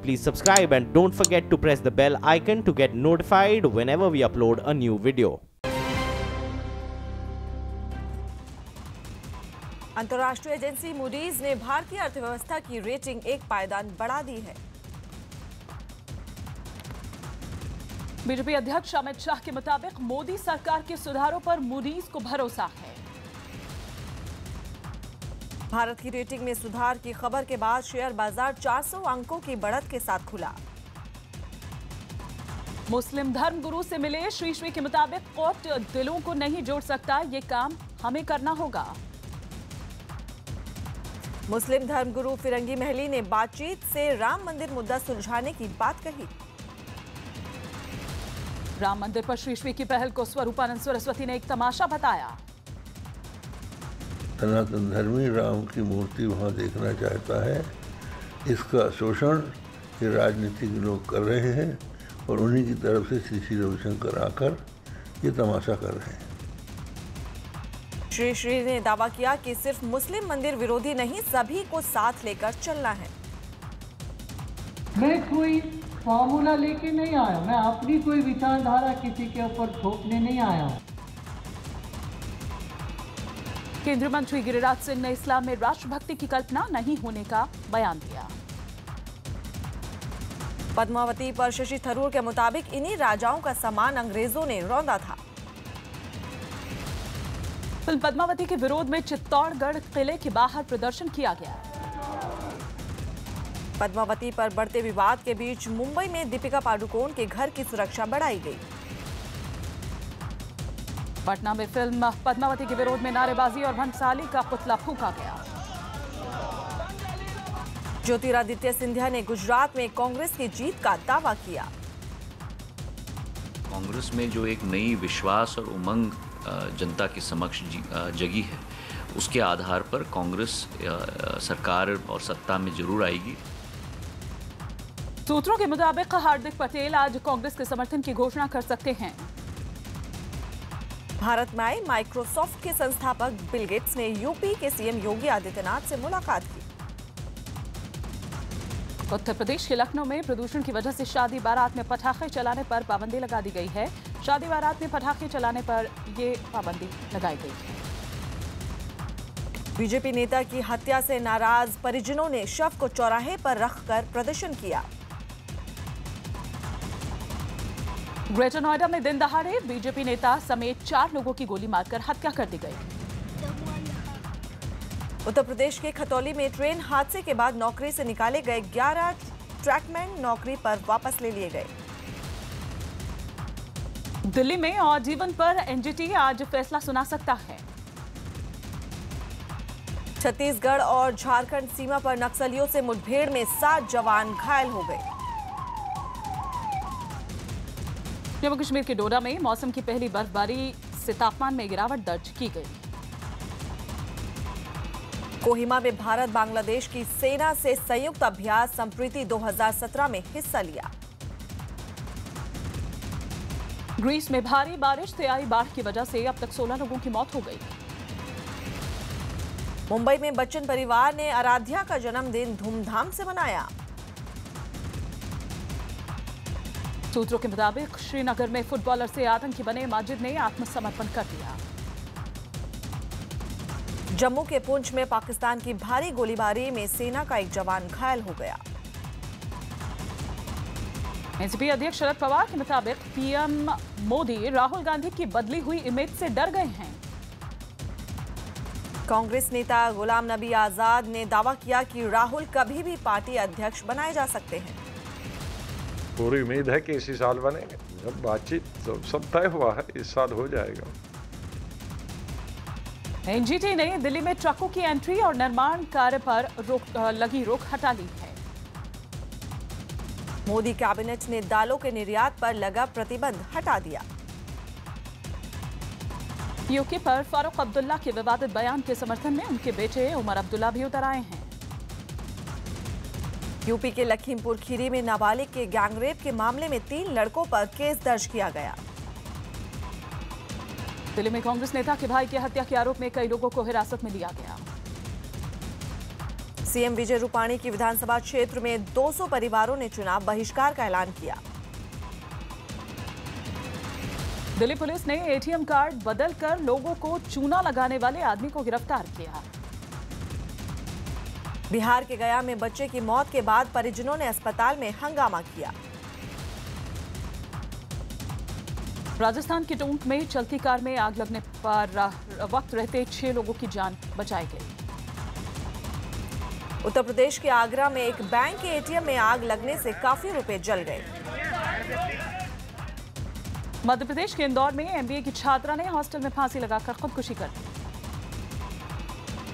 please subscribe and don't forget to press the bell icon to get notified whenever we upload a new video. अंतर्राष्ट्रीय agency Moody's ने भारतीय अर्थव्यवस्था की rating एक पायदान बढ़ा दी है। बीजेपी अध्यक्ष अमित शाह के मुताबिक मोदी सरकार के सुधारों पर मूडीज को भरोसा है। भारत की रेटिंग में सुधार की खबर के बाद शेयर बाजार 400 अंकों की बढ़त के साथ खुला। मुस्लिम धर्म गुरु से मिले श्री के मुताबिक कोर्ट दिलों को नहीं जोड़ सकता, ये काम हमें करना होगा। मुस्लिम धर्मगुरु फिरंगी महली ने बातचीत से राम मंदिर मुद्दा सुलझाने की बात कही। राम मंदिर पर श्री की पहल को स्वरूपानंद सरस्वती ने एक तमाशा बताया। सनातन धर्मी राम की मूर्ति वहां देखना चाहता है। इसका शोषण ये राजनीतिक लोग कर रहे हैं और उन्हीं की तरफ से श्री रविशंकर आकर ये तमाशा कर रहे हैं। श्री ने दावा किया कि सिर्फ मुस्लिम मंदिर विरोधी नहीं, सभी को साथ लेकर चलना है। मैं कोई फॉर्मूला लेके नहीं आया, मैं अपनी कोई विचारधारा किसी के ऊपर थोपने नहीं आया। केंद्रीय मंत्री गिरिराज सिंह ने इस्लाम में राष्ट्रभक्ति की कल्पना नहीं होने का बयान दिया। पद्मावती पर शशि थरूर के मुताबिक इन्हीं राजाओं का सामान अंग्रेजों ने रौंदा था। फिल्म पद्मावती के विरोध में चित्तौड़गढ़ किले के बाहर प्रदर्शन किया गया। पद्मावती पर बढ़ते विवाद के बीच मुंबई में दीपिका पादुकोण के घर की सुरक्षा बढ़ाई गई। पटना में फिल्म पद्मावती के विरोध में नारेबाजी और भंसाली का पुतला फूंका गया। ज्योतिरादित्य सिंधिया ने गुजरात में कांग्रेस की जीत का दावा किया। कांग्रेस में जो एक नई विश्वास और उमंग जनता के समक्ष जगी है, उसके आधार पर कांग्रेस सरकार और सत्ता में जरूर आएगी। सूत्रों के मुताबिक हार्दिक पटेल आज कांग्रेस के समर्थन की घोषणा कर सकते हैं। भारत में आए माइक्रोसॉफ्ट के संस्थापक बिल गेट्स ने यूपी के सीएम योगी आदित्यनाथ से मुलाकात की। उत्तर प्रदेश के लखनऊ में प्रदूषण की वजह से शादी बारात में पटाखे चलाने पर पाबंदी लगा दी गई है। शादी बारात में पटाखे चलाने पर ये पाबंदी लगाई गई है। बीजेपी नेता की हत्या से नाराज परिजनों ने शव को चौराहे पर रखकर प्रदर्शन किया। ग्रेटर नोएडा में दिन दहाड़े बीजेपी नेता समेत 4 लोगों की गोली मारकर हत्या कर दी गई। उत्तर प्रदेश के खतौली में ट्रेन हादसे के बाद नौकरी से निकाले गए 11 ट्रैकमैन नौकरी पर वापस ले लिए गए। दिल्ली में आजीवन पर एनजीटी आज फैसला सुना सकता है। छत्तीसगढ़ और झारखंड सीमा पर नक्सलियों से मुठभेड़ में 7 जवान घायल हो गए। जम्मू कश्मीर के डोडा में मौसम की पहली बर्फबारी से तापमान में गिरावट दर्ज की गई। कोहिमा में भारत बांग्लादेश की सेना से संयुक्त अभ्यास संप्रीति 2017 में हिस्सा लिया। ग्रीस में भारी बारिश से आई बाढ़ की वजह से अब तक 16 लोगों की मौत हो गई। मुंबई में बच्चन परिवार ने आराध्या का जन्मदिन धूमधाम से मनाया। सूत्रों के मुताबिक श्रीनगर में फुटबॉलर से आतंकी बने माजिद ने आत्मसमर्पण कर दिया। जम्मू के पुंछ में पाकिस्तान की भारी गोलीबारी में सेना का एक जवान घायल हो गया। एनसीपी अध्यक्ष शरद पवार के मुताबिक पीएम मोदी राहुल गांधी की बदली हुई इमेज से डर गए हैं। कांग्रेस नेता गुलाम नबी आजाद ने दावा किया कि राहुल कभी भी पार्टी अध्यक्ष बनाए जा सकते हैं। पूरी उम्मीद है कि इसी साल बनेंगे। जब बातचीत तो सब तय हुआ है, इस साल हो जाएगा। एनजीटी ने दिल्ली में ट्रकों की एंट्री और निर्माण कार्य पर लगी रोक हटा ली है। मोदी कैबिनेट ने दालों के निर्यात पर लगा प्रतिबंध हटा दिया। यूके पर फारूक अब्दुल्ला के विवादित बयान के समर्थन में उनके बेटे उमर अब्दुल्ला भी उतर आए हैं। यूपी के लखीमपुर खीरी में नाबालिग के गैंगरेप के मामले में 3 लड़कों पर केस दर्ज किया गया। दिल्ली में कांग्रेस नेता के भाई की हत्या के आरोप में कई लोगों को हिरासत में लिया गया। सीएम विजय रूपाणी की विधानसभा क्षेत्र में 200 परिवारों ने चुनाव बहिष्कार का ऐलान किया। दिल्ली पुलिस ने एटीएम कार्ड बदलकर लोगों को चूना लगाने वाले आदमी को गिरफ्तार किया। बिहार के गया में बच्चे की मौत के बाद परिजनों ने अस्पताल में हंगामा किया। राजस्थान के टोंक में चलती कार में आग लगने पर वक्त रहते 6 लोगों की जान बचाई गई। उत्तर प्रदेश के आगरा में एक बैंक के एटीएम में आग लगने से काफी रुपए जल गए। मध्य प्रदेश के इंदौर में एमबीए की छात्रा ने हॉस्टल में फांसी लगाकर खुदकुशी कर ली।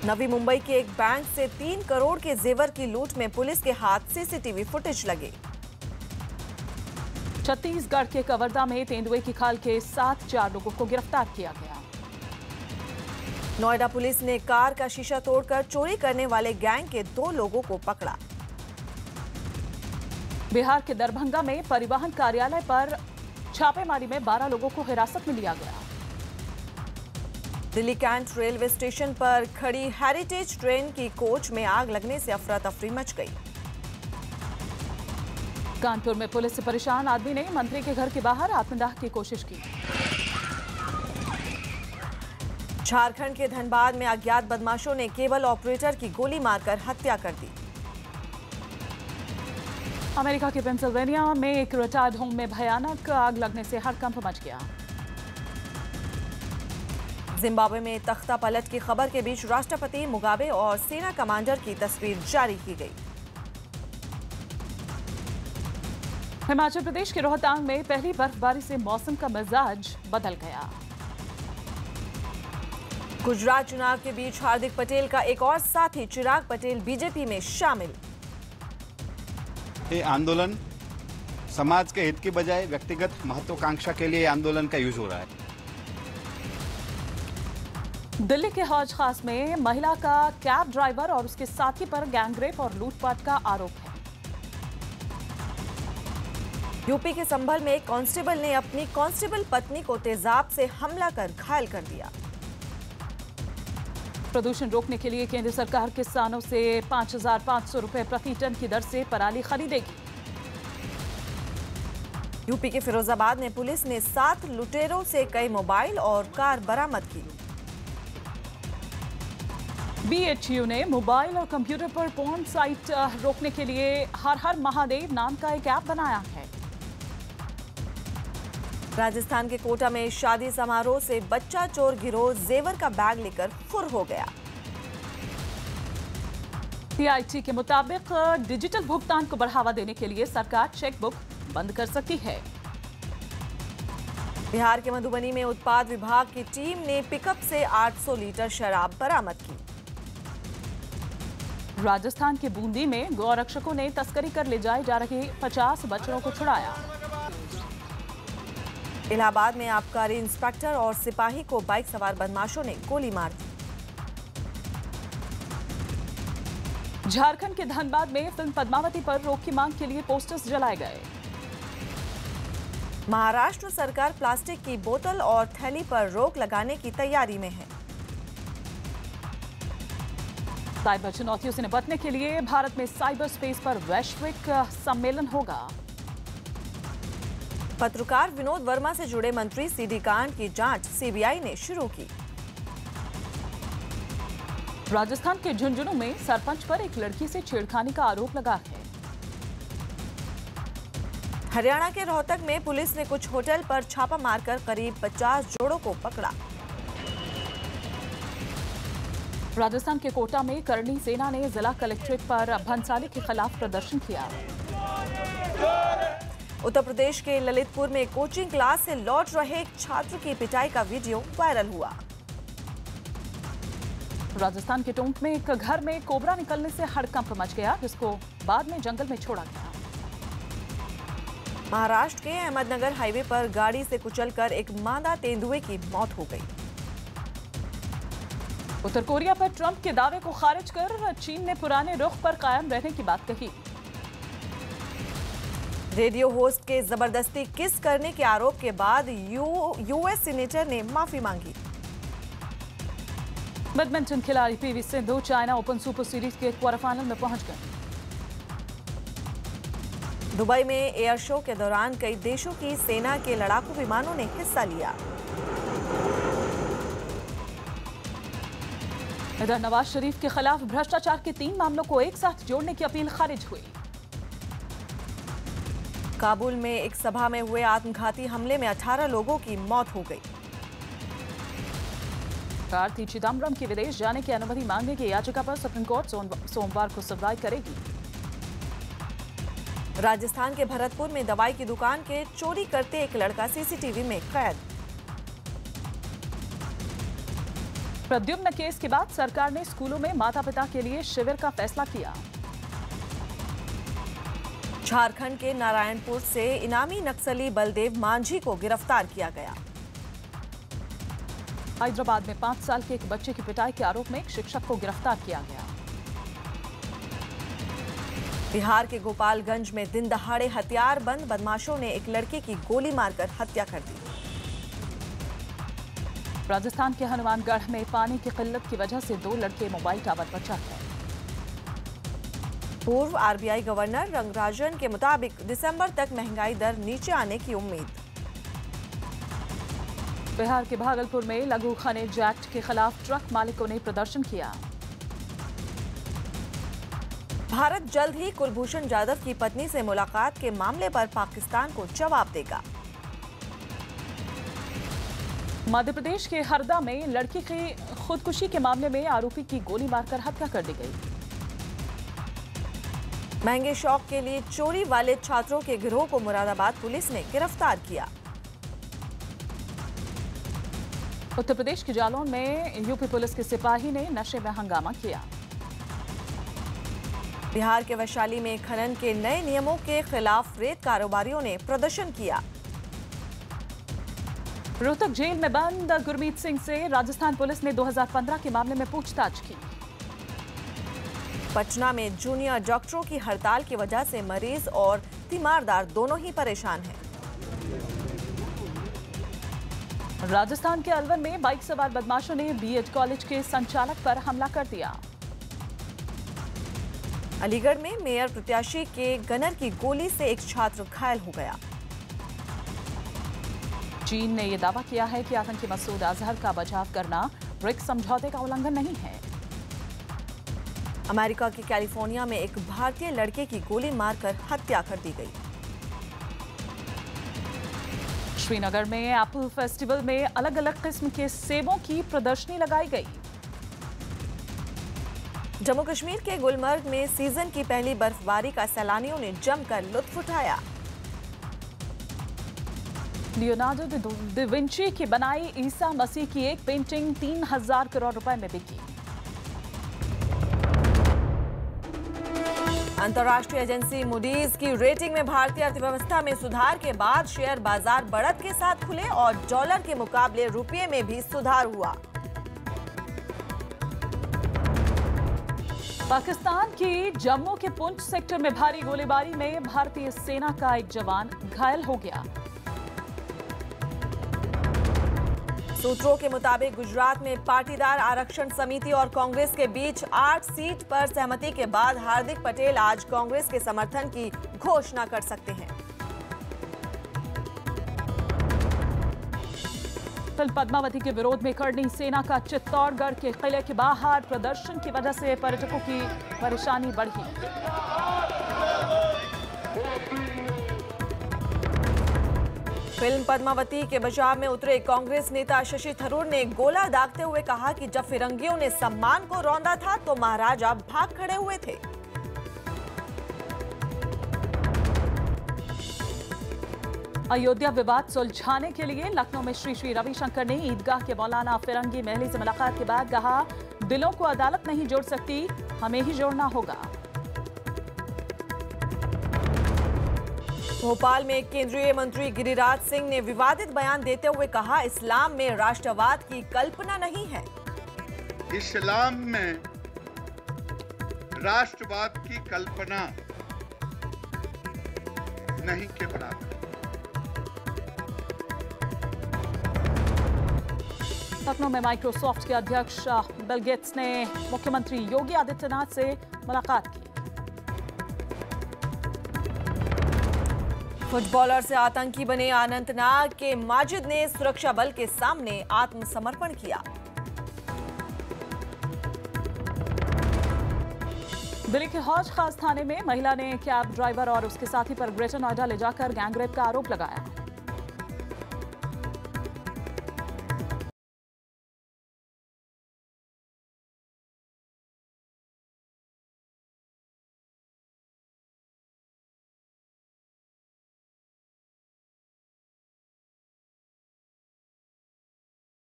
नवी मुंबई के एक बैंक से 3 करोड़ के जेवर की लूट में पुलिस के हाथ सीसीटीवी फुटेज लगे। छत्तीसगढ़ के कवर्धा में तेंदुए की खाल के साथ 4 लोगों को गिरफ्तार किया गया। नोएडा पुलिस ने कार का शीशा तोड़कर चोरी करने वाले गैंग के 2 लोगों को पकड़ा। बिहार के दरभंगा में परिवहन कार्यालय पर छापेमारी में 12 लोगों को हिरासत में लिया गया। दिल्ली कैंट रेलवे स्टेशन पर खड़ी हेरिटेज ट्रेन की कोच में आग लगने से अफरा तफरी मच गई। कानपुर में पुलिस से परेशान आदमी ने मंत्री के घर के बाहर आत्मदाह की कोशिश की। झारखंड के धनबाद में अज्ञात बदमाशों ने केबल ऑपरेटर की गोली मारकर हत्या कर दी। अमेरिका के पेंसिल्वेनिया में एक रिटायर्ड होम में भयानक आग लगने से हड़कंप मच गया। जिम्बाब्वे में तख्ता पलट की खबर के बीच राष्ट्रपति मुगाबे और सेना कमांडर की तस्वीर जारी की गई। हिमाचल प्रदेश के रोहतांग में पहली बर्फबारी से मौसम का मिजाज बदल गया। गुजरात चुनाव के बीच हार्दिक पटेल का एक और साथी चिराग पटेल बीजेपी में शामिल। ये आंदोलन समाज के हित की बजाय व्यक्तिगत महत्वाकांक्षा के लिए आंदोलन का यूज हो रहा है। दिल्ली के हौज खास में महिला का कैब ड्राइवर और उसके साथी पर गैंगरेप और लूटपाट का आरोप है। यूपी के संभल में एक कांस्टेबल ने अपनी कांस्टेबल पत्नी को तेजाब से हमला कर घायल कर दिया। प्रदूषण रोकने के लिए केंद्र सरकार किसानों से 5,500 रुपए प्रति टन की दर से पराली खरीदेगी। यूपी के फिरोजाबाद में पुलिस ने 7 लुटेरों से कई मोबाइल और कार बरामद की। बीएचयू ने मोबाइल और कंप्यूटर पर पोर्न साइट रोकने के लिए हर हर महादेव नाम का एक ऐप बनाया है। राजस्थान के कोटा में शादी समारोह से बच्चा चोर गिरोह जेवर का बैग लेकर फुर हो गया। सीआईटी के मुताबिक डिजिटल भुगतान को बढ़ावा देने के लिए सरकार चेकबुक बंद कर सकती है। बिहार के मधुबनी में उत्पाद विभाग की टीम ने पिकअप से 800 लीटर शराब बरामद की। राजस्थान के बूंदी में गौरक्षकों ने तस्करी कर ले जाए जा रहे 50 बच्चों को छुड़ाया। इलाहाबाद में आबकारी इंस्पेक्टर और सिपाही को बाइक सवार बदमाशों ने गोली मार दी। झारखंड के धनबाद में फिल्म पद्मावती पर रोक की मांग के लिए पोस्टर्स जलाए गए। महाराष्ट्र सरकार प्लास्टिक की बोतल और थैली पर रोक लगाने की तैयारी में है। साइबर चुनौतियों से निपटने के लिए भारत में साइबर स्पेस पर वैश्विक सम्मेलन होगा। पत्रकार विनोद वर्मा से जुड़े मंत्री सीडी कांड की जांच सीबीआई ने शुरू की। राजस्थान के झुंझुनू में सरपंच पर एक लड़की से छेड़खानी का आरोप लगा है। हरियाणा के रोहतक में पुलिस ने कुछ होटल पर छापा मारकर करीब 50 जोड़ों को पकड़ा। राजस्थान के कोटा में करणी सेना ने जिला कलेक्ट्रेट पर भंसाली के खिलाफ प्रदर्शन किया। उत्तर प्रदेश के ललितपुर में कोचिंग क्लास से लौट रहे एक छात्र की पिटाई का वीडियो वायरल हुआ। राजस्थान के टोंक में एक घर में कोबरा निकलने से हड़कंप मच गया, जिसको बाद में जंगल में छोड़ा गया। महाराष्ट्र के अहमदनगर हाईवे पर गाड़ी से कुचलकर एक मादा तेंदुए की मौत हो गई। उत्तर कोरिया पर ट्रंप के दावे को खारिज कर चीन ने पुराने रुख पर कायम रहने की बात कही। रेडियो होस्ट के जबरदस्ती किस करने के आरोप के बाद यूएस सीनेटर ने माफी मांगी। बैडमिंटन खिलाड़ी PV Sindhu China open super series के क्वार्टर फाइनल में पहुंच गए। दुबई में एयर शो के दौरान कई देशों की सेना के लड़ाकू विमानों ने हिस्सा लिया। इधर नवाज शरीफ के खिलाफ भ्रष्टाचार के 3 मामलों को एक साथ जोड़ने की अपील खारिज हुई। काबुल में एक सभा में हुए आत्मघाती हमले में 18 लोगों की मौत हो गई। कार्ति चिदम्बरम की विदेश जाने की अनुमति मांगने की याचिका पर सुप्रीम कोर्ट सोमवार को सुनवाई करेगी। राजस्थान के भरतपुर में दवाई की दुकान के चोरी करते एक लड़का सीसीटीवी में कैद। प्रद्युम्न केस के बाद सरकार ने स्कूलों में माता पिता के लिए शिविर का फैसला किया। झारखंड के नारायणपुर से इनामी नक्सली बलदेव मांझी को गिरफ्तार किया गया। हैदराबाद में 5 साल के एक बच्चे की पिटाई के आरोप में एक शिक्षक को गिरफ्तार किया गया। बिहार के गोपालगंज में दिन दहाड़े हथियारबंद बदमाशों ने एक लड़के की गोली मारकर हत्या कर दी। राजस्थान के हनुमानगढ़ में पानी की किल्लत की वजह से 2 लड़के मोबाइल टावर पर चढ़ गए। पूर्व आरबीआई गवर्नर रंगराजन के मुताबिक दिसंबर तक महंगाई दर नीचे आने की उम्मीद। बिहार के भागलपुर में लघु खनिज एक्ट के खिलाफ ट्रक मालिकों ने प्रदर्शन किया। भारत जल्द ही कुलभूषण जाधव की पत्नी से मुलाकात के मामले पर पाकिस्तान को जवाब देगा। मध्य प्रदेश के हरदा में लड़की की खुदकुशी के मामले में आरोपी की गोली मारकर हत्या कर दी गई। महंगे शौक के लिए चोरी वाले छात्रों के गिरोह को मुरादाबाद पुलिस ने गिरफ्तार किया। उत्तर प्रदेश के जालौन में यूपी पुलिस के सिपाही ने नशे में हंगामा किया। बिहार के वैशाली में खनन के नए नियमों के खिलाफ रेत कारोबारियों ने प्रदर्शन किया। रोहतक जेल में बंद गुरमीत सिंह से राजस्थान पुलिस ने 2015 के मामले में पूछताछ की। पटना में जूनियर डॉक्टरों की हड़ताल की वजह से मरीज और तीमारदार दोनों ही परेशान हैं। राजस्थान के अलवर में बाइक सवार बदमाशों ने बीएड कॉलेज के संचालक पर हमला कर दिया। अलीगढ़ में मेयर प्रत्याशी के गनर की गोली से एक छात्र घायल हो गया। चीन ने यह दावा किया है कि आतंकी मसूद अजहर का बचाव करना ब्रिक्स समझौते का उल्लंघन नहीं है। अमेरिका के कैलिफोर्निया में एक भारतीय लड़के की गोली मारकर हत्या कर दी गई। श्रीनगर में एप्पल फेस्टिवल में अलग अलग किस्म के सेबों की प्रदर्शनी लगाई गई। जम्मू कश्मीर के गुलमर्ग में सीजन की पहली बर्फबारी का सैलानियों ने जमकर लुत्फ उठाया। लियोनार्डो दा विंची की बनाई ईसा मसीह की एक पेंटिंग 3000 करोड़ रुपए में बिकी। अंतर्राष्ट्रीय एजेंसी मूडीज की रेटिंग में भारतीय अर्थव्यवस्था में सुधार के बाद शेयर बाजार बढ़त के साथ खुले और डॉलर के मुकाबले रुपये में भी सुधार हुआ। पाकिस्तान की जम्मू के पुंछ सेक्टर में भारी गोलीबारी में भारतीय सेना का एक जवान घायल हो गया। सूत्रों के मुताबिक गुजरात में पाटीदार आरक्षण समिति और कांग्रेस के बीच 8 सीट पर सहमति के बाद हार्दिक पटेल आज कांग्रेस के समर्थन की घोषणा कर सकते हैं। फिल्म पद्मावती के विरोध में करनी सेना का चित्तौड़गढ़ के किले के बाहर प्रदर्शन की वजह से पर्यटकों की परेशानी बढ़ी। फिल्म पद्मावती के बचाव में उतरे कांग्रेस नेता शशि थरूर ने गोला दागते हुए कहा कि जब फिरंगियों ने सम्मान को रौंदा था तो महाराजा भाग खड़े हुए थे। अयोध्या विवाद सुलझाने के लिए लखनऊ में श्री श्री रविशंकर ने ईदगाह के मौलाना फिरंगी महली से मुलाकात के बाद कहा, दिलों को अदालत नहीं जोड़ सकती, हमें ही जोड़ना होगा। भोपाल में केंद्रीय मंत्री गिरिराज सिंह ने विवादित बयान देते हुए कहा, इस्लाम में राष्ट्रवाद की कल्पना नहीं है। इस्लाम में राष्ट्रवाद की कल्पना नहीं के बराबर। लखनऊ में माइक्रोसॉफ्ट के अध्यक्ष बिल गेट्स ने मुख्यमंत्री योगी आदित्यनाथ से मुलाकात की। फुटबॉलर से आतंकी बने अनंतनाग के माजिद ने सुरक्षा बल के सामने आत्मसमर्पण किया। दिल्ली के हौज खास थाने में महिला ने कैब ड्राइवर और उसके साथी पर ग्रेटर नोएडा ले जाकर गैंगरेप का आरोप लगाया।